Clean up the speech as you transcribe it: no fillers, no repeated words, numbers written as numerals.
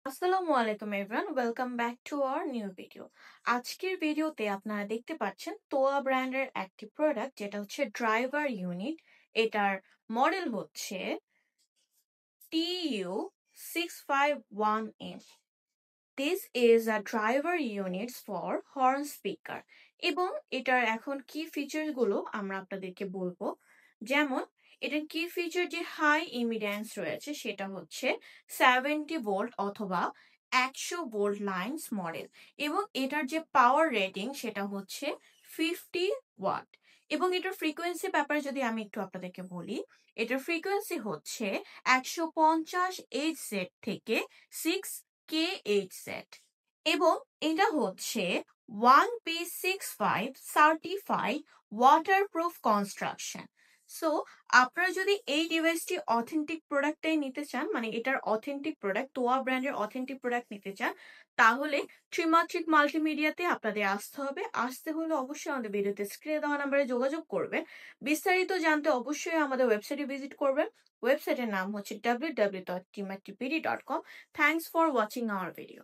আসসালামু আলাইকুম everyone, welcome back to our new video. আজকের ভিডিওতে আপনারা দেখতে পাচ্ছেন তোয়া ব্র্যান্ডের একটি প্রোডাক্ট, যেটা হচ্ছে ড্রাইভার ইউনিট। এটার মডেল হচ্ছে TU651M। This is a driver units for horn speaker. এবং এটার এখন কি ফিচার গুলো আমরা আপনাদেরকে বলবো। যেমন এটার কি ফিচার, যে হাই ইমিডেন্স রয়েছে সেটা হচ্ছে 70 ভোল্ট অথবা 100 ভোল্ট লাইনস মডেল। এবং এটার যে পাওয়ার রেটিং সেটা হচ্ছে 50 ওয়াট। এবং এটার ফ্রিকোয়েন্সি ব্যাপারে যদি আমি একটু আপনাদেরকে বলি, এটার ফ্রিকোয়েন্সি হচ্ছে 150 Hz থেকে 6 kHz। এবং এটা হচ্ছে 1P65 certified waterproof construction. So আপনারা যদি এই ডিভাইসটি অথেন্টিক প্রোডাক্টটাই নিতে চান, মানে এটার অথেন্টিক প্রোডাক্ট, তোয়া ব্র্যান্ডের অথেন্টিক প্রোডাক্ট নিতে চান, তাহলে ত্রিমাত্রিক মাল্টিমিডিয়াতে আপনাদের আসতে হবে। আসতে হলে অবশ্যই আমাদের ভিডিওতে স্ক্রিনে দেওয়া নাম্বারে যোগাযোগ করবেন। বিস্তারিত জানতে অবশ্যই আমাদের ওয়েবসাইটে ভিজিট করবেন। ওয়েবসাইটের নাম হচ্ছে www.timattipd.com। Thanks for watching hour video.